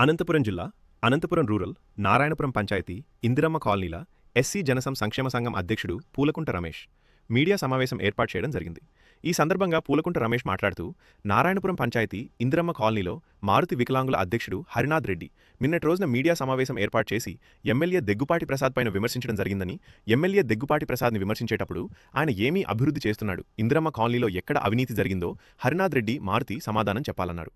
అనంతపురం జిల్లా Anantapuram rural Narayanapuram panchayat Indiramma కాలనీల SC జనసం సంక్షేమ సంఘం అధ్యక్షుడు పూలకుంట రమేష్ మీడియా సమావేశం ఏర్పాటు చేయడం జరిగింది. ఈ సందర్భంగా పూలకుంట రమేష్ మాట్లాడుతూ నారాయణపురం పంచాయతీ ఇందిరమ్మ కాలనీలో మారుతి వికలాంగుల అధ్యక్షుడు హరినాథ్ రెడ్డి నిన్నటి రోజున మీడియా సమావేశం ఏర్పాటు చేసి ఎమ్మెల్యే దెగ్గుపాటి ప్రసాద్ పైన విమర్శించడం జరిగిందని, ఎమ్మెల్యే దెగ్గుపాటి ప్రసాద్ని విమర్శించేటప్పుడు ఆయన ఏమీ అభివృద్ధి చేస్తున్నాడు, ఇందిరమ్మ కాలనీలో ఎక్కడ అవినీతి జరిగిందో హరినాథ్ రెడ్డి మారుతి సమాధానం చెప్పాలన్నారు.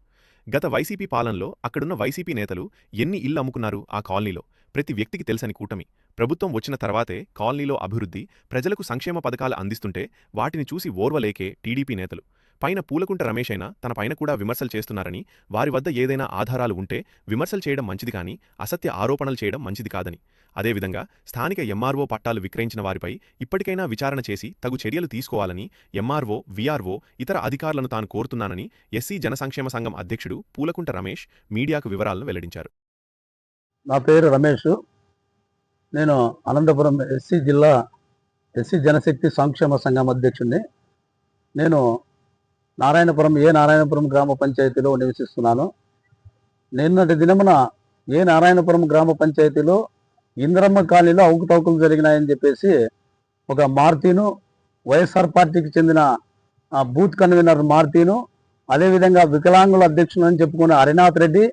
గత వైసీపీ పాలనలో అక్కడున్న వైసీపీ నేతలు ఎన్ని ఇళ్లు అమ్ముకున్నారు ఆ కాలనీలో ప్రతి వ్యక్తికి తెలుసని కూటమి ప్రభుత్వం వచ్చిన తర్వాతే కాలనీలో అభివృద్ధి, ప్రజలకు సంక్షేమ పథకాలు అందిస్తుంటే వాటిని చూసి ఓర్వలేకే టీడీపీ నేతలు పైన పూలకుంట రమేష్ అయినా తన పైన కూడా విమర్శలు చేస్తున్నారని, వారి వద్ద ఏదైనా ఆధారాలు ఉంటే విమర్శలు చేయడం మంచిది కానీ అసత్య ఆరోపణలు చేయడం మంచిది కాదని, అదేవిధంగా స్థానిక ఎంఆర్ఓ పట్టాలు విక్రయించిన వారిపై ఇప్పటికైనా విచారణ చేసి తగు చర్యలు తీసుకోవాలని ఎంఆర్ఓ, వీఆర్ఓ, ఇతర అధికారులను తాను కోరుతున్నానని ఎస్సీ జనసంక్షేమ సంఘం అధ్యక్షుడు పూలకుంట రమేష్ మీడియాకు వివరాలను వెల్లడించారు. నా పేరు రమేష్. నేను అనంతపురం ఎస్సీ జనశక్తి సంక్షేమ సంఘం అధ్యక్షుడిని. నేను నారాయణపురం గ్రామ పంచాయతీలో నివసిస్తున్నాను. నిన్నటి దినమున నారాయణపురం గ్రామ పంచాయతీలో ఇందిరమ్మ కాలనీలో అవకతవకలు జరిగినాయని చెప్పేసి ఒక మార్తీను, వైఎస్ఆర్ పార్టీకి చెందిన బూత్ కన్వీనర్ మార్తీను, అదేవిధంగా వికలాంగుల అధ్యక్షుడు అని చెప్పుకున్న హరినాథ్ రెడ్డి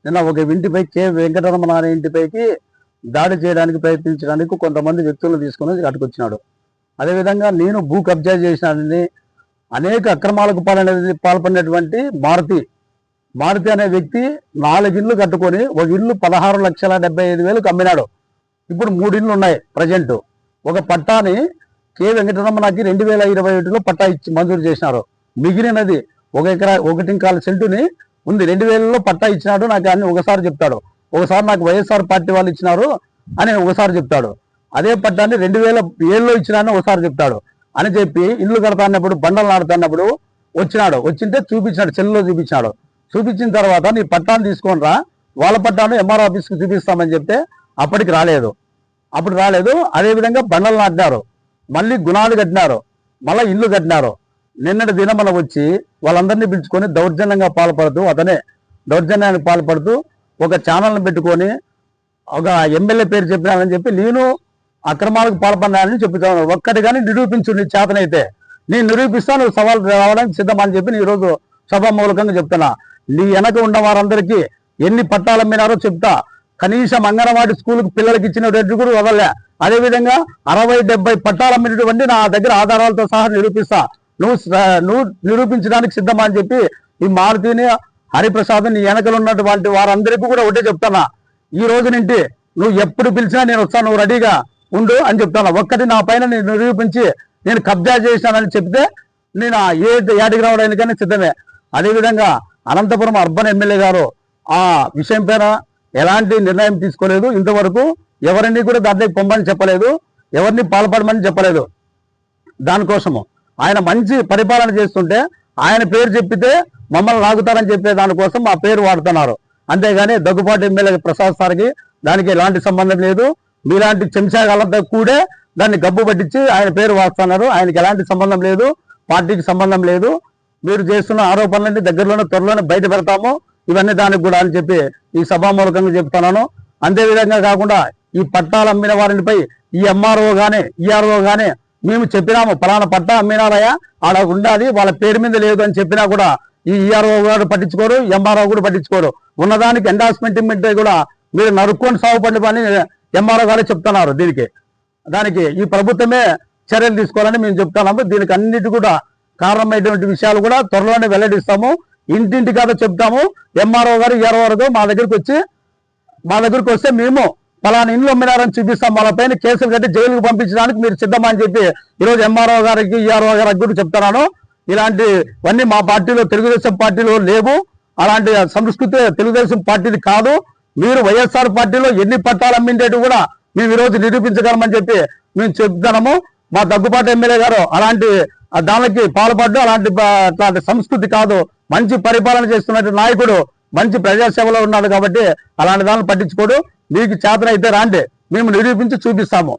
నిన్న ఒక ఇంటిపై వెంకటరమణ అనే ఇంటిపైకి దాడి చేయడానికి ప్రయత్నించడానికి కొంతమంది వ్యక్తులను తీసుకుని అటుకొచ్చినాడు. అదేవిధంగా నేను భూ కబ్జా చేసినానని, అనేక అక్రమాలకు పాల్పడినటువంటి మారుతి అనే వ్యక్తి 4 ఇళ్ళు కట్టుకొని ఒక ఇల్లు 16,75,000 అమ్మినాడు. ఇప్పుడు 3 ఇళ్ళు ఉన్నాయి ప్రజెంట్. ఒక పట్టాని వెంకటరమణకి 2021లో పట్టా ఇచ్చి మంజూరు చేసినారు. మిగిలినది 1 ఎకరా 1.25 సెంటుని ఉంది. 2000లో పట్టా ఇచ్చినాడు నాకు అని ఒకసారి చెప్తాడు, ఒకసారి నాకు వైఎస్ఆర్ పార్టీ వాళ్ళు ఇచ్చినారు అని ఒకసారి చెప్తాడు. అదే పట్టాన్ని 2007లో ఇచ్చినారని ఒకసారి చెప్తాడు అని చెప్పి ఇల్లు కడతాన్నప్పుడు బండలు నాడుతున్నప్పుడు వచ్చింటే చూపించినాడు, సెల్లో చూపించిన తర్వాత నీ పట్టాన్ని తీసుకొని రా, వాళ్ళ పట్టాను ఎంఆర్ఓ ఆఫీస్కి చూపిస్తామని చెప్తే అప్పుడు రాలేదు. అదేవిధంగా బండలు నాటినారు, మళ్ళీ గుణాలు కట్టినారు, మళ్ళీ ఇల్లు కట్టినారు. నిన్నటి దినమన వచ్చి వాళ్ళందరినీ పిలుచుకొని దౌర్జన్యానికి పాల్పడుతూ ఒక ఛానల్ని పెట్టుకొని ఒక ఎమ్మెల్యే పేరు చెప్పినానని చెప్పి నేను అక్రమాలకు పాల్పడినానని చెప్తాను. ఒక్కటి కానీ నిరూపించు, నీ చేతనైతే నేను నిరూపిస్తా, నువ్వు సవాల్ రావడానికి సిద్ధమని చెప్పి ఈరోజు సభామూలకంగా చెప్తున్నా. నీ వెనక ఉన్న వారందరికీ ఎన్ని పట్టాలు అమ్మినారో చెప్తా. కనీసం అంగన్వాడీ స్కూల్కి పిల్లలకి ఇచ్చిన రెడ్డి కూడా వదలలే. అదేవిధంగా 60-70 పట్టాలు అమ్మినటువంటి నా దగ్గర ఆధారాలతో సహా నిరూపిస్తా, నువ్వు నిరూపించడానికి సిద్ధమా అని చెప్పి ఈ మారుతిని, హరిప్రసాద్, నీ వెనకలు ఉన్నటువంటి వారందరికీ కూడా ఒకటే చెప్తానా, ఈ రోజు నుండి నువ్వు ఎప్పుడు పిలిచినా నేను వస్తాను, నువ్వు రెడీగా ఉండు అని చెప్తాను. ఒక్కటి నా పైన నేను నిరూపించి నేను కబ్జా చేశానని చెప్తే నేను ఏటికి రావడానికైనా సిద్ధమే. అదేవిధంగా అనంతపురం అర్బన్ ఎమ్మెల్యే గారు ఆ విషయం పైన ఎలాంటి నిర్ణయం తీసుకోలేదు. ఇంతవరకు ఎవరిని కూడా దాంట్లోకి పొమ్మని చెప్పలేదు, ఎవరిని పాల్పడమని చెప్పలేదు. దానికోసము ఆయన మంచి పరిపాలన చేస్తుంటే ఆయన పేరు చెప్పితే మమ్మల్ని లాగుతారని చెప్పే దానికోసం మా పేరు వాడుతున్నారు. అంతేగాని దగ్గుపాటి ఎమ్మెల్యే ప్రసాద్ సార్కి దానికి ఎలాంటి సంబంధం లేదు. మీలాంటి చెంచాగాళ్ళతో కూడే దాన్ని గబ్బు పట్టించి ఆయన పేరు వాడుతున్నారు. ఆయనకి ఎలాంటి సంబంధం లేదు, పార్టీకి సంబంధం లేదు. మీరు చేస్తున్న ఆరోపణలన్నీ త్వరలోనే బయట పెడతాము, ఇవన్నీ దానికి కూడా అని చెప్పి ఈ సభామూలకంగా చెప్తున్నాను. అంతేవిధంగా కాకుండా ఈ పట్టాలు అమ్మిన వారిపై ఈ ఎంఆర్ఓ కానీ ఈఆర్ఓ కానీ మేము చెప్పినాము, ఫలానా పట్టా అమ్మినారయ్యా ఆడ ఉండాలి, వాళ్ళ పేరు మీద లేదు అని చెప్పినా కూడా ఈ ఈఆర్ఓ గారు పట్టించుకోరు, ఎంఆర్ఓ కూడా పట్టించుకోరు. ఉన్నదానికి ఎండార్స్మెంట్ కూడా మీరు నరుక్కొని సాగుపడి పని ఎంఆర్ఓ గారే చెప్తున్నారు. దానికి ఈ ప్రభుత్వమే చర్యలు తీసుకోవాలని మేము చెప్తున్నాము. దీనికి అన్నిటి కూడా కారణమైనటువంటి విషయాలు కూడా త్వరలోనే వెల్లడిస్తాము. ఇంటింటి కాదో చెప్తాము. ఎంఆర్ఓ గారు ఈఆర్ఓ గారు మా దగ్గరికి వస్తే మేము ఫలానా ఇండ్లు అమ్మినారని చూపిస్తాం, వాళ్ళ పైన కేసులు కట్టి జైలుకు పంపించడానికి మీరు సిద్ధమా అని చెప్పి ఈరోజు ఎంఆర్ఓ గారికి ఈఆర్ఓ గారికి కూడా చెప్తున్నాను. ఇలాంటివన్నీ మా పార్టీలో, తెలుగుదేశం పార్టీలో లేవు. అలాంటి సంస్కృతి తెలుగుదేశం పార్టీది కాదు. మీరు వైఎస్ఆర్ పార్టీలో ఎన్ని పట్టాలు అమ్మిండేవి కూడా మేము ఈరోజు నిరూపించగలమని చెప్పి మేము చెప్తున్నాము. మా దగ్గుపాటి ఎమ్మెల్యే గారు అలాంటి దానికి పాల్పడ్డు, అట్లాంటి సంస్కృతి కాదు. మంచి పరిపాలన చేస్తున్న నాయకుడు, మంచి ప్రజాసేవలో ఉన్నాడు కాబట్టి అలాంటి దాన్ని పట్టించుకోడు. మీకు చేతనైతే రాండి, మేము నిరూపించి చూపిస్తాము.